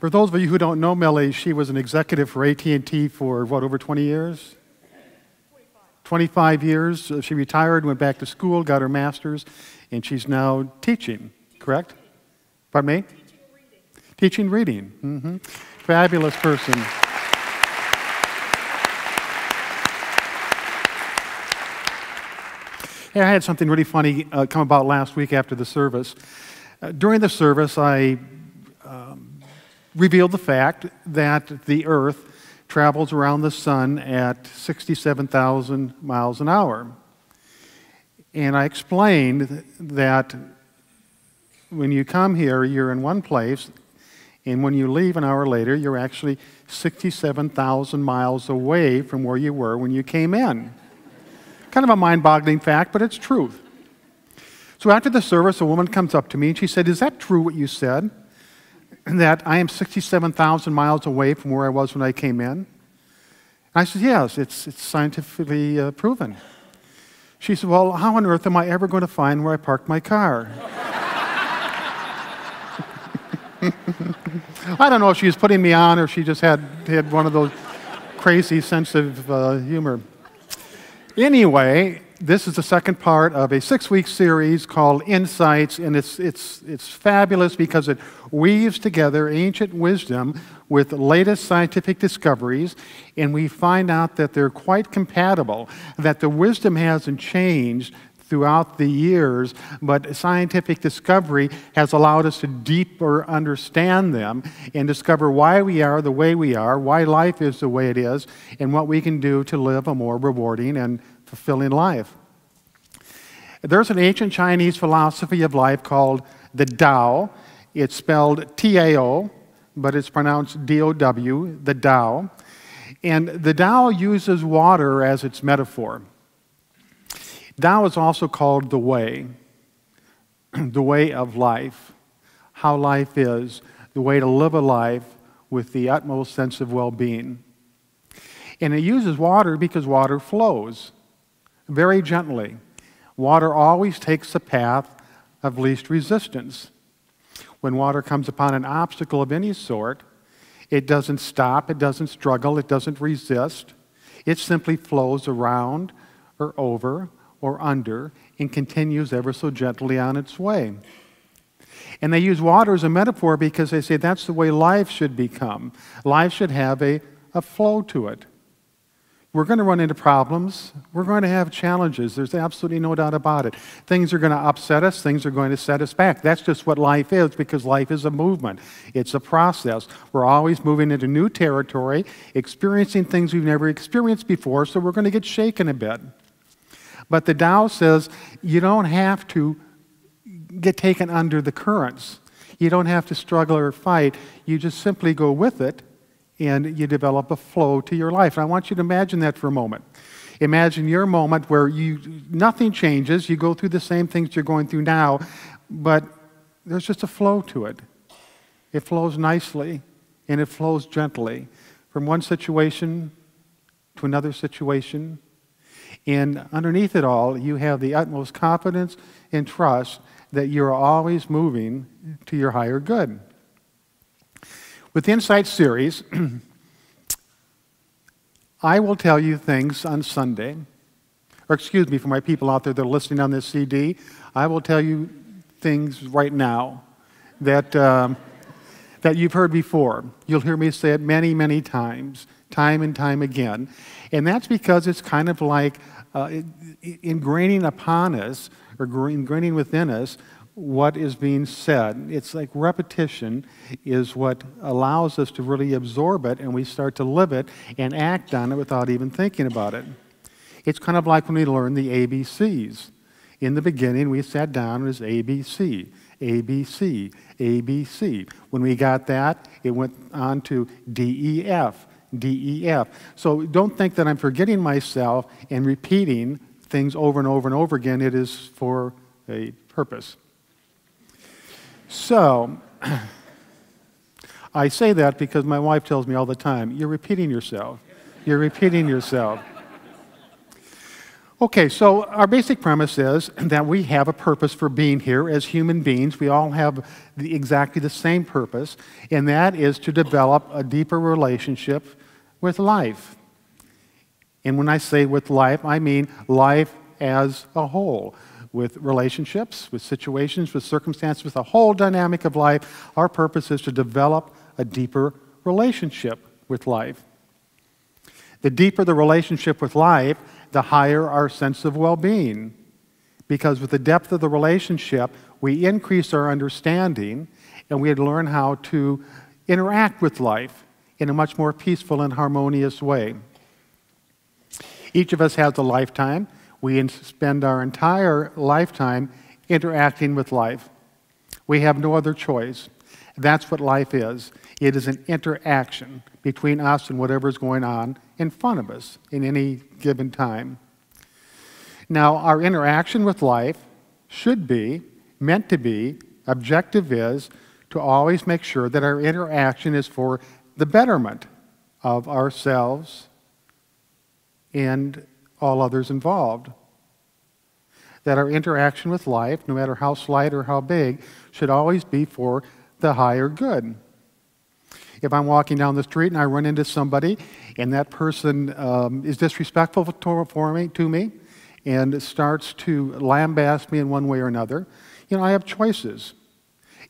For those of you who don't know Millie, she was an executive for AT&T for, what, over 20 years? 25 years. She retired, went back to school, got her master's, and she's now teaching, correct? Pardon me? Teaching reading. Mm-hmm. Fabulous person. Hey, I had something really funny come about last week after the service. During the service, I revealed the fact that the Earth travels around the sun at 67,000 miles an hour. And I explained that when you come here, you're in one place, and when you leave an hour later, you're actually 67,000 miles away from where you were when you came in. Kind of a mind-boggling fact, but it's truth. So after the service, a woman comes up to me and she said, "Is that true what you said? That I am 67,000 miles away from where I was when I came in?" I said, "Yes, it's scientifically proven." She said, "Well, how on earth am I ever going to find where I parked my car?" I don't know if she was putting me on or she just had one of those crazy sense of humor. Anyway, this is the second part of a 6-week series called Insights, and it's fabulous because it weaves together ancient wisdom with the latest scientific discoveries, and we find out that they're quite compatible, that the wisdom hasn't changed throughout the years, but scientific discovery has allowed us to deeper understand them and discover why we are the way we are, why life is the way it is, and what we can do to live a more rewarding and fulfilling life. There's an ancient Chinese philosophy of life called the Tao. It's spelled T-A-O, but it's pronounced D-O-W, the Tao. And the Tao uses water as its metaphor. Tao is also called the way, the way of life, how life is, the way to live a life with the utmost sense of well-being. And it uses water because water flows very gently. Water always takes the path of least resistance. When water comes upon an obstacle of any sort, it doesn't stop, it doesn't struggle, it doesn't resist. It simply flows around or over or under and continues ever so gently on its way. And they use water as a metaphor because they say that's the way life should become. Life should have a flow to it. We're going to run into problems. We're going to have challenges. There's absolutely no doubt about it. Things are going to upset us. Things are going to set us back. That's just what life is, because life is a movement. It's a process. We're always moving into new territory, experiencing things we've never experienced before, so we're going to get shaken a bit. But the Tao says you don't have to get taken under the currents. You don't have to struggle or fight. You just simply go with it, and you develop a flow to your life. And I want you to imagine that for a moment. Imagine your moment where nothing changes. You go through the same things you're going through now, but there's just a flow to it. It flows nicely, and it flows gently from one situation to another situation. And underneath it all, you have the utmost confidence and trust that you're always moving to your higher good. With the Insight series, I will tell you things on Sunday, or excuse me, for my people out there that are listening on this CD, I will tell you things right now that, that you've heard before. You'll hear me say it many, many times, time and time again. And that's because it's kind of like ingraining upon us, or ingraining within us, what is being said. It's like repetition is what allows us to really absorb it, and we start to live it and act on it without even thinking about it. It's kind of like when we learn the ABCs. In the beginning, we sat down as ABC, ABC, ABC. When we got that, it went on to DEF, DEF. So don't think that I'm forgetting myself and repeating things over and over and over again. It is for a purpose. So, I say that because my wife tells me all the time, you're repeating yourself. You're repeating yourself. Okay, so our basic premise is that we have a purpose for being here as human beings. We all have exactly the same purpose, and that is to develop a deeper relationship with life. And when I say with life, I mean life as a whole, with relationships, with situations, with circumstances, with the whole dynamic of life. Our purpose is to develop a deeper relationship with life. The deeper the relationship with life, the higher our sense of well-being. Because with the depth of the relationship, we increase our understanding and we learn how to interact with life in a much more peaceful and harmonious way. Each of us has a lifetime. We spend our entire lifetime interacting with life. We have no other choice. That's what life is. It is an interaction between us and whatever is going on in front of us in any given time. Now, our interaction with life should be, meant to be, objective is to always make sure that our interaction is for the betterment of ourselves and all others involved. That our interaction with life, no matter how slight or how big, should always be for the higher good. If I'm walking down the street and I run into somebody and that person is disrespectful to me and starts to lambaste me in one way or another, I have choices.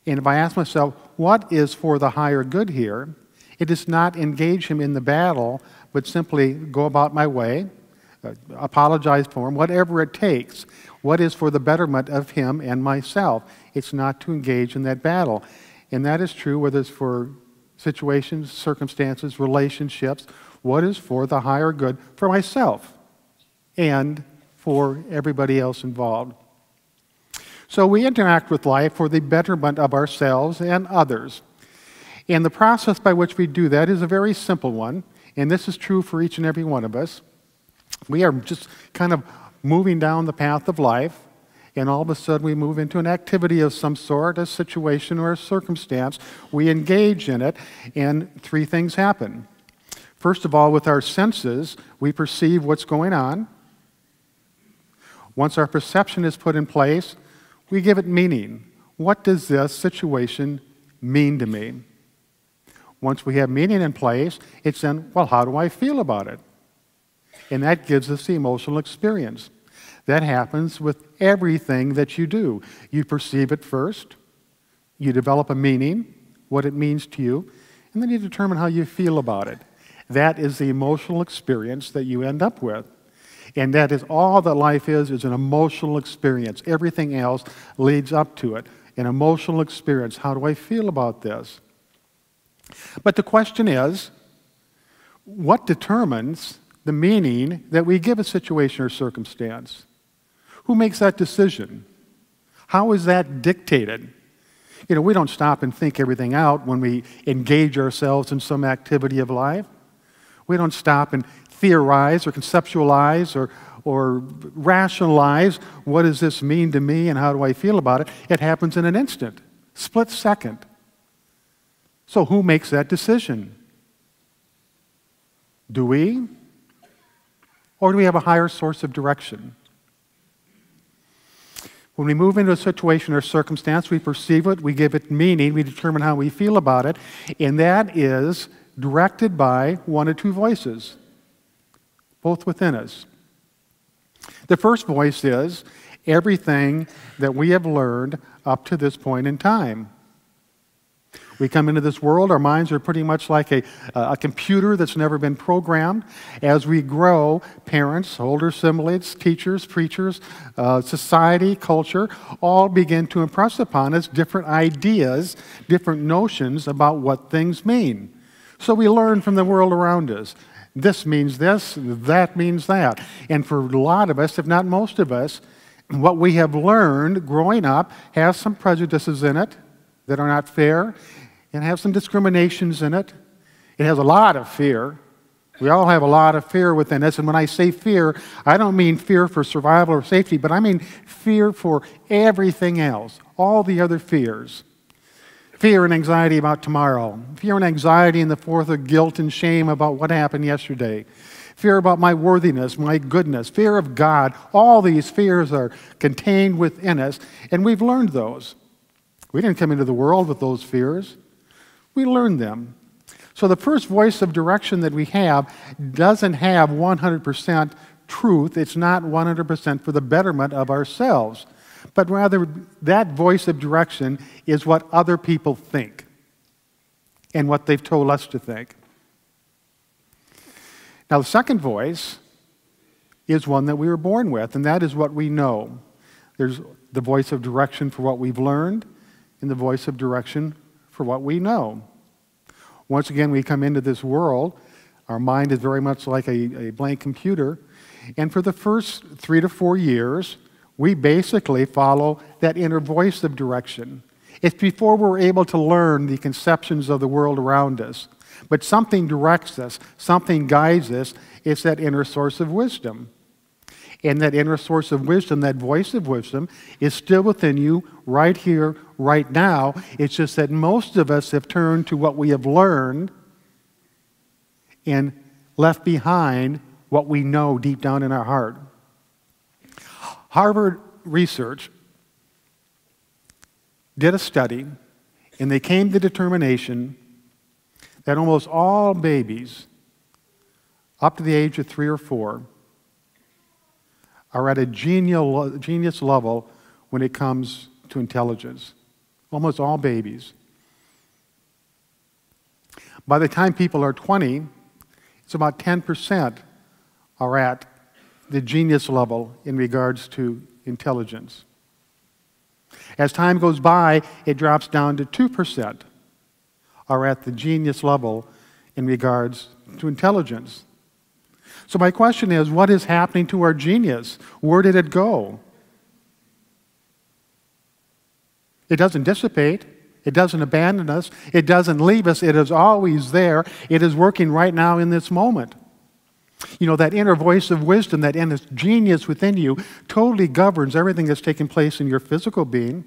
And if I ask myself, what is for the higher good here? It is not engage him in the battle, but simply go about my way, apologize for him, whatever it takes. What is for the betterment of him and myself? It's not to engage in that battle. And that is true whether it's for situations, circumstances, relationships. What is for the higher good for myself and for everybody else involved? So we interact with life for the betterment of ourselves and others. And the process by which we do that is a very simple one, and this is true for each and every one of us. We are just kind of moving down the path of life, and all of a sudden we move into an activity of some sort, a situation or a circumstance. We engage in it, and three things happen. First of all, with our senses, we perceive what's going on. Once our perception is put in place, we give it meaning. What does this situation mean to me? Once we have meaning in place, it's then, well, how do I feel about it? And that gives us the emotional experience. That happens with everything that you do. You perceive it first, you develop a meaning, what it means to you, and then you determine how you feel about it. That is the emotional experience that you end up with. And that is all that life is an emotional experience. Everything else leads up to it. An emotional experience. How do I feel about this? But the question is, what determines the meaning that we give a situation or circumstance? Who makes that decision? How is that dictated? We don't stop and think everything out when we engage ourselves in some activity of life. We don't stop and theorize or conceptualize or rationalize what does this mean to me and how do I feel about it. It happens in an instant, split second. So who makes that decision? Do we? Or do we have a higher source of direction? When we move into a situation or circumstance, we perceive it, we give it meaning, we determine how we feel about it, and that is directed by one or two voices, both within us. The first voice is everything that we have learned up to this point in time. We come into this world, our minds are pretty much like a computer that's never been programmed. As we grow, parents, older siblings, teachers, preachers, society, culture, all begin to impress upon us different ideas, different notions about what things mean. So we learn from the world around us. This means this, that means that. And for a lot of us, if not most of us, what we have learned growing up has some prejudices in it that are not fair. It has some discriminations in it. It has a lot of fear. We all have a lot of fear within us. And when I say fear, I don't mean fear for survival or safety, but I mean fear for everything else, all the other fears. Fear and anxiety about tomorrow. Fear and anxiety in the form of guilt and shame about what happened yesterday. fear about my worthiness, my goodness, fear of God. All these fears are contained within us, and we've learned those. We didn't come into the world with those fears. We learned them. So the first voice of direction that we have doesn't have 100% truth. It's not 100% for the betterment of ourselves, but rather that voice of direction is what other people think and what they've told us to think. Now, the second voice is one that we were born with, and that is what we know. There's the voice of direction for what we've learned and the voice of direction for what we know. Once again, we come into this world. Our mind is very much like a blank computer. And for the first 3 to 4 years, we basically follow that inner voice of direction. It's before we're able to learn the conceptions of the world around us. But something directs us, something guides us. It's that inner source of wisdom. And that inner source of wisdom, that voice of wisdom, is still within you right here, right now. It's just that most of us have turned to what we have learned and left behind what we know deep down in our heart. Harvard research did a study, and they came to the determination that almost all babies up to the age of 3 or 4 are at a genius level when it comes to intelligence. Almost all babies. By the time people are 20, it's about 10% are at the genius level in regards to intelligence. As time goes by, it drops down to 2% are at the genius level in regards to intelligence. So my question is, what is happening to our genius? Where did it go? It doesn't dissipate. It doesn't abandon us. It doesn't leave us. It is always there. It is working right now in this moment. You know, that inner voice of wisdom, that inner genius within you totally governs everything that's taking place in your physical being.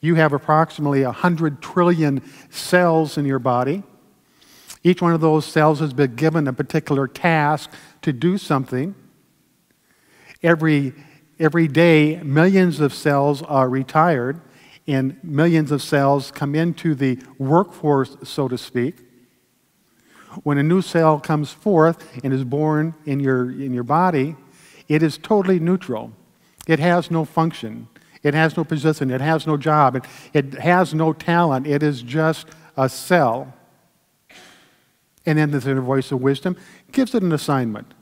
You have approximately 100 trillion cells in your body. Each one of those cells has been given a particular task to do something. Every day, millions of cells are retired, and millions of cells come into the workforce, so to speak. When a new cell comes forth and is born in your body, it is totally neutral. It has no function. It has no position. It has no job. It has no talent. It is just a cell. And then the inner voice of wisdom gives it an assignment.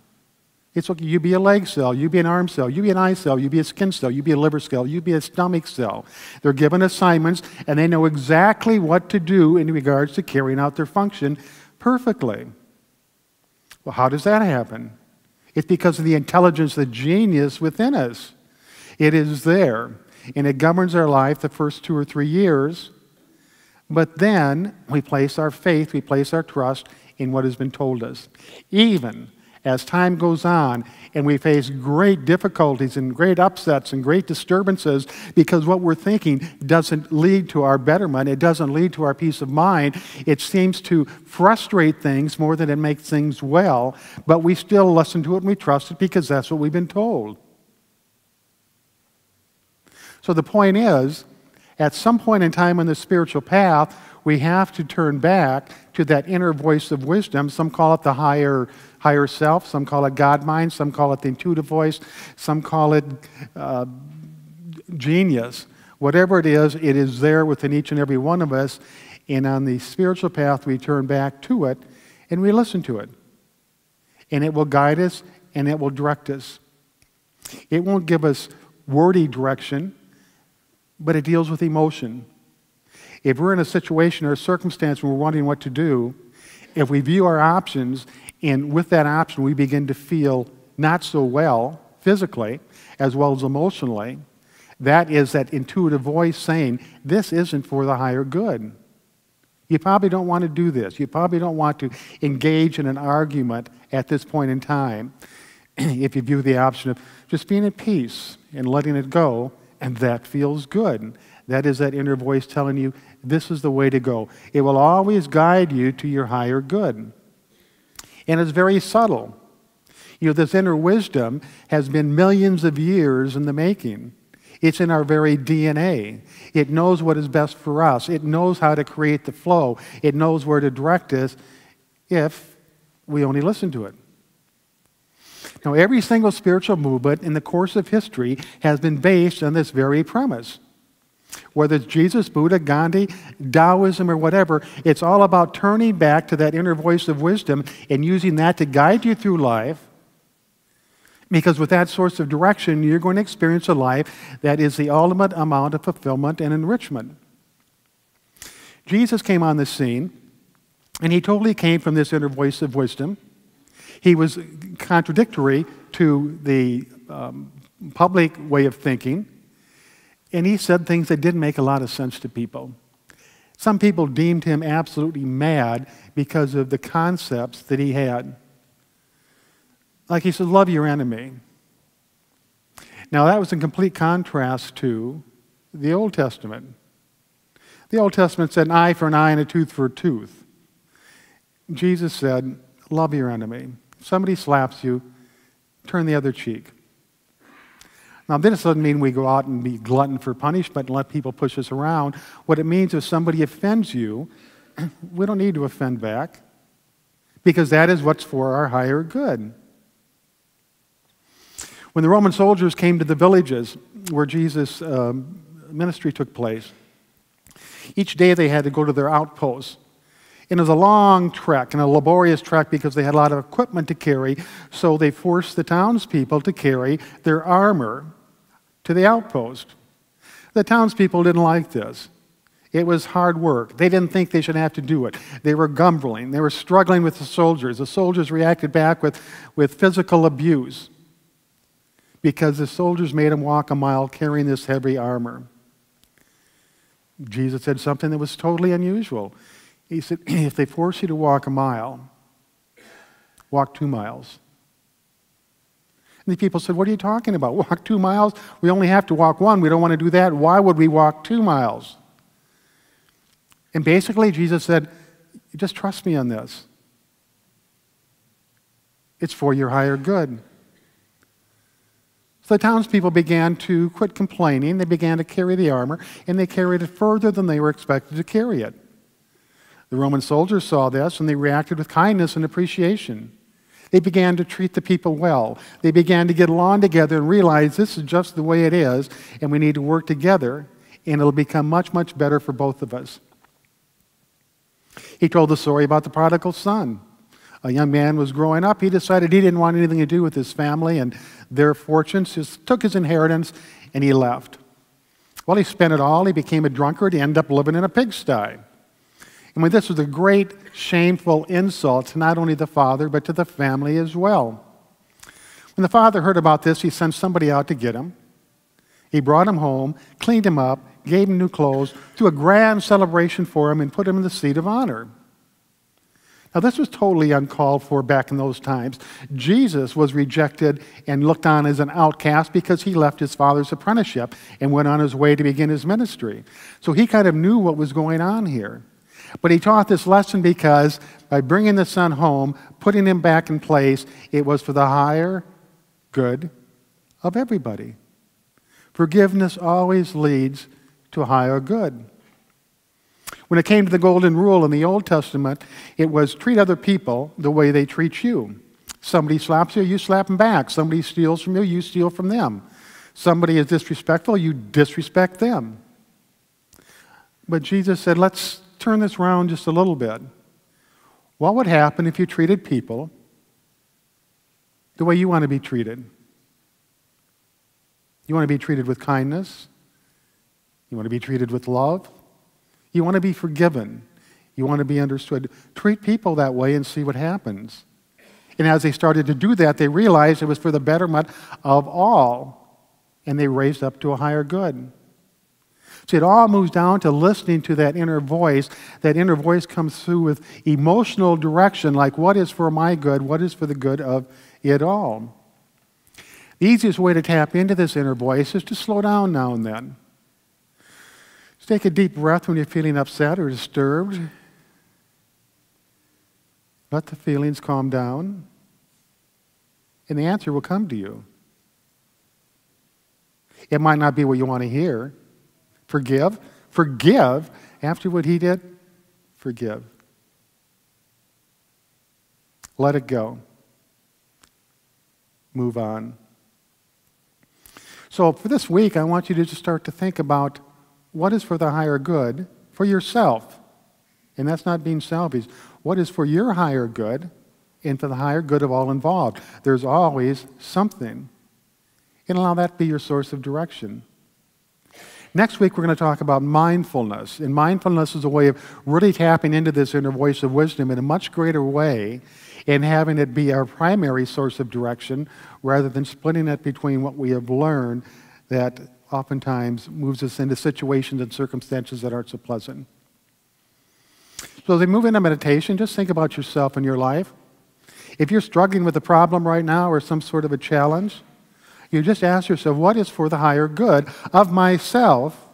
It's okay, you be a leg cell, you be an arm cell, you be an eye cell, you be a skin cell, you be a liver cell, you be a stomach cell. They're given assignments, and they know exactly what to do in regards to carrying out their function perfectly. Well, how does that happen? It's because of the intelligence, the genius within us. It is there, and it governs our life the first 2 or 3 years. But then we place our faith, we place our trust in what has been told us. Even as time goes on and we face great difficulties and great upsets and great disturbances because what we're thinking doesn't lead to our betterment, it doesn't lead to our peace of mind, it seems to frustrate things more than it makes things well, but we still listen to it and we trust it because that's what we've been told. So the point is, at some point in time on the spiritual path, we have to turn back to that inner voice of wisdom. Some call it the higher self. Some call it God mind. Some call it the intuitive voice. Some call it genius. Whatever it is there within each and every one of us. And on the spiritual path, we turn back to it and we listen to it. And it will guide us and it will direct us. It won't give us wordy direction, but it deals with emotion. If we're in a situation or a circumstance where we're wondering what to do, if we view our options, and with that option we begin to feel not so well physically as well as emotionally, that is that intuitive voice saying, this isn't for the higher good. You probably don't want to do this. You probably don't want to engage in an argument at this point in time if you view the option of just being at peace and letting it go, and that feels good. That is that inner voice telling you, this is the way to go. It will always guide you to your higher good. And it's very subtle. You know, this inner wisdom has been millions of years in the making. It's in our very DNA. It knows what is best for us. It knows how to create the flow. It knows where to direct us if we only listen to it. Now, every single spiritual movement in the course of history has been based on this very premise. Whether it's Jesus, Buddha, Gandhi, Taoism, or whatever, it's all about turning back to that inner voice of wisdom and using that to guide you through life. Because with that source of direction, you're going to experience a life that is the ultimate amount of fulfillment and enrichment. Jesus came on the scene, and he totally came from this inner voice of wisdom. He was contradictory to the public way of thinking, and he said things that didn't make a lot of sense to people. Some people deemed him absolutely mad because of the concepts that he had. Like he said, love your enemy. Now that was in complete contrast to the Old Testament. The Old Testament said an eye for an eye and a tooth for a tooth. Jesus said, love your enemy. If somebody slaps you, turn the other cheek. Now this doesn't mean we go out and be glutton for punishment and let people push us around. What it means is if somebody offends you, we don't need to offend back, because that is what's for our higher good. When the Roman soldiers came to the villages where Jesus' ministry took place, each day they had to go to their outposts. And it was a long trek and a laborious trek because they had a lot of equipment to carry, so they forced the townspeople to carry their armor to the outpost. The townspeople didn't like this. It was hard work. They didn't think they should have to do it. They were grumbling. They were struggling with the soldiers. The soldiers reacted back with physical abuse, because the soldiers made him walk a mile carrying this heavy armor. Jesus said something that was totally unusual. He said, if they force you to walk a mile, walk 2 miles. And the people said, what are you talking about? Walk 2 miles? We only have to walk 1. We don't want to do that. Why would we walk 2 miles? And basically, Jesus said, just trust me on this. It's for your higher good. So the townspeople began to quit complaining. They began to carry the armor, and they carried it further than they were expected to carry it. The Roman soldiers saw this, and they reacted with kindness and appreciation. They began to treat the people well. They began to get along together and realize this is just the way it is, and we need to work together, and it'll become much, much better for both of us. He told the story about the prodigal son. A young man was growing up. He decided he didn't want anything to do with his family and their fortunes. Just took his inheritance, and he left. Well, he spent it all. He became a drunkard. He ended up living in a pigsty. And when this was a great, shameful insult to not only the father, but to the family as well. When the father heard about this, he sent somebody out to get him. He brought him home, cleaned him up, gave him new clothes, threw a grand celebration for him, and put him in the seat of honor. Now, this was totally uncalled for back in those times. Jesus was rejected and looked on as an outcast because he left his father's apprenticeship and went on his way to begin his ministry. So he kind of knew what was going on here. But he taught this lesson because by bringing the son home, putting him back in place, it was for the higher good of everybody. Forgiveness always leads to a higher good. When it came to the golden rule in the Old Testament, it was treat other people the way they treat you. Somebody slaps you, you slap them back. Somebody steals from you, you steal from them. Somebody is disrespectful, you disrespect them. But Jesus said, let's turn this around just a little bit. What would happen if you treated people the way you want to be treated? You want to be treated with kindness? You want to be treated with love? You want to be forgiven. You want to be understood. Treat people that way and see what happens. And as they started to do that, they realized it was for the betterment of all, and they raised up to a higher good. See, it all moves down to listening to that inner voice. That inner voice comes through with emotional direction, like what is for my good, what is for the good of it all. The easiest way to tap into this inner voice is to slow down now and then. Take a deep breath when you're feeling upset or disturbed. Let the feelings calm down, and the answer will come to you. It might not be what you want to hear. Forgive. Forgive. After what he did, forgive. Let it go. Move on. So for this week, I want you to just start to think about what is for the higher good for yourself. And that's not being selfish. What is for your higher good and for the higher good of all involved? There's always something. And allow that to be your source of direction. Next week, we're going to talk about mindfulness. And mindfulness is a way of really tapping into this inner voice of wisdom in a much greater way and having it be our primary source of direction rather than splitting it between what we have learned that oftentimes moves us into situations and circumstances that aren't so pleasant. So as we move into meditation, just think about yourself and your life. If you're struggling with a problem right now or some sort of a challenge, you just ask yourself, what is for the higher good of myself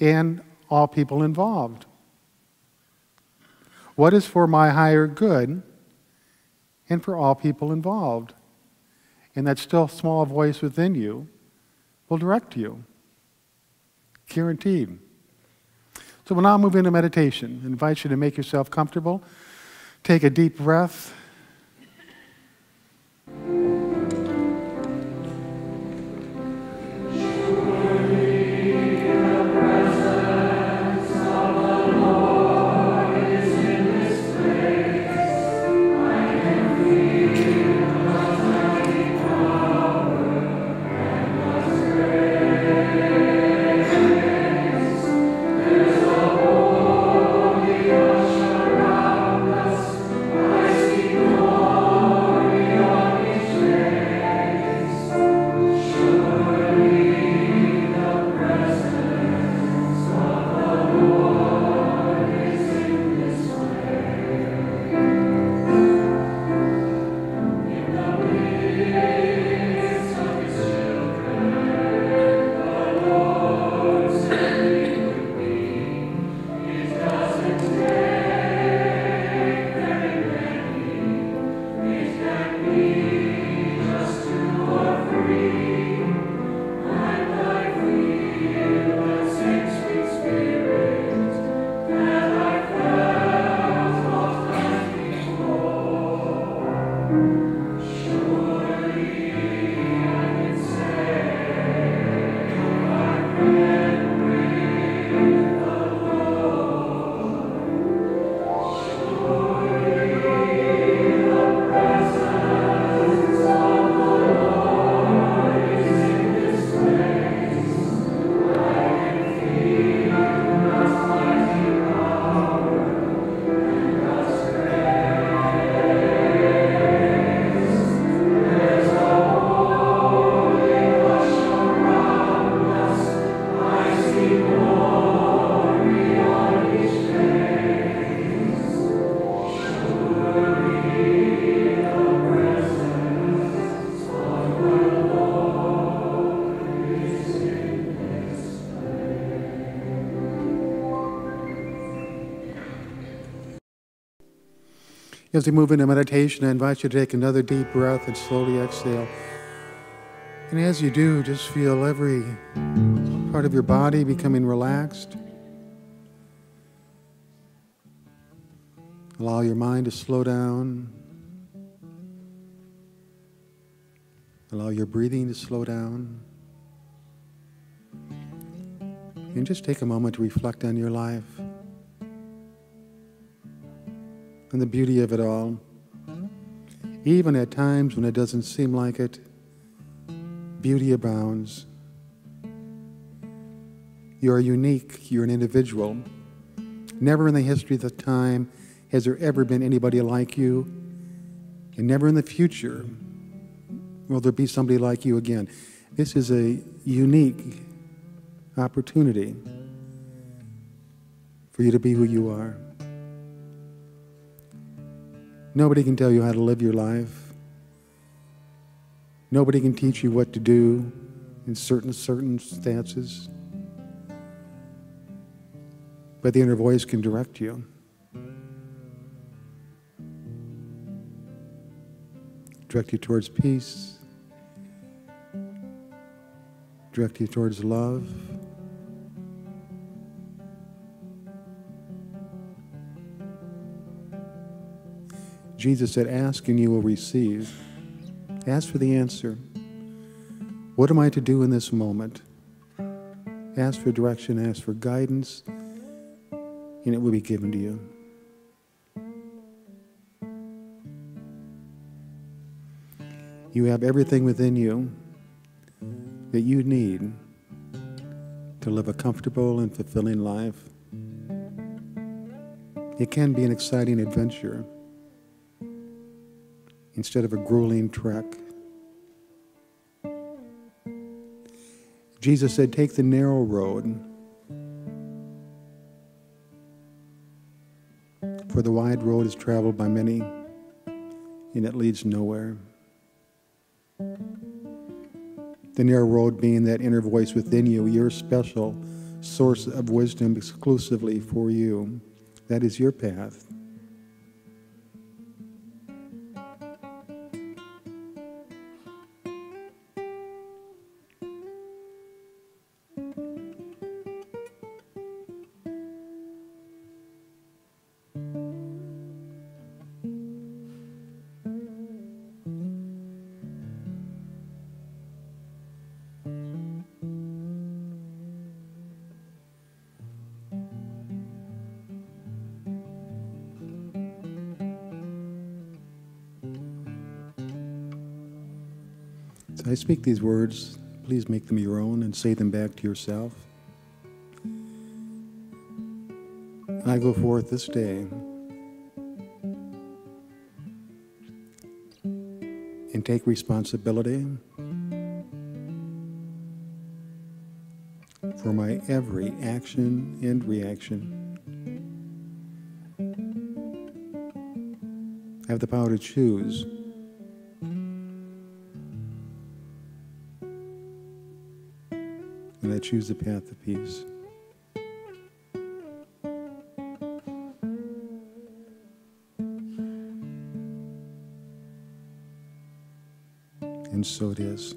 and all people involved? What is for my higher good and for all people involved? And that still small voice within you will direct you. Guaranteed. So we'll now move into meditation. I invite you to make yourself comfortable. Take a deep breath. As we move into meditation, I invite you to take another deep breath and slowly exhale. And as you do, just feel every part of your body becoming relaxed. Allow your mind to slow down. Allow your breathing to slow down. And just take a moment to reflect on your life and the beauty of it all. Even at times when it doesn't seem like it, beauty abounds. You are unique. You're an individual. Never in the history of the time has there ever been anybody like you, and never in the future will there be somebody like you again. This is a unique opportunity for you to be who you are. Nobody can tell you how to live your life. Nobody can teach you what to do in certain circumstances. But the inner voice can direct you. direct you towards peace, direct you towards love. Jesus said, ask and you will receive. Ask for the answer. What am I to do in this moment? Ask for direction, ask for guidance, and it will be given to you. You have everything within you that you need to live a comfortable and fulfilling life. It can be an exciting adventure instead of a grueling trek. Jesus said, take the narrow road, for the wide road is traveled by many, and it leads nowhere. The narrow road being that inner voice within you, your special source of wisdom exclusively for you. That is your path. So I speak these words, please make them your own and say them back to yourself. I go forth this day and take responsibility for my every action and reaction. I have the power to choose. And I choose the path of peace. And so it is.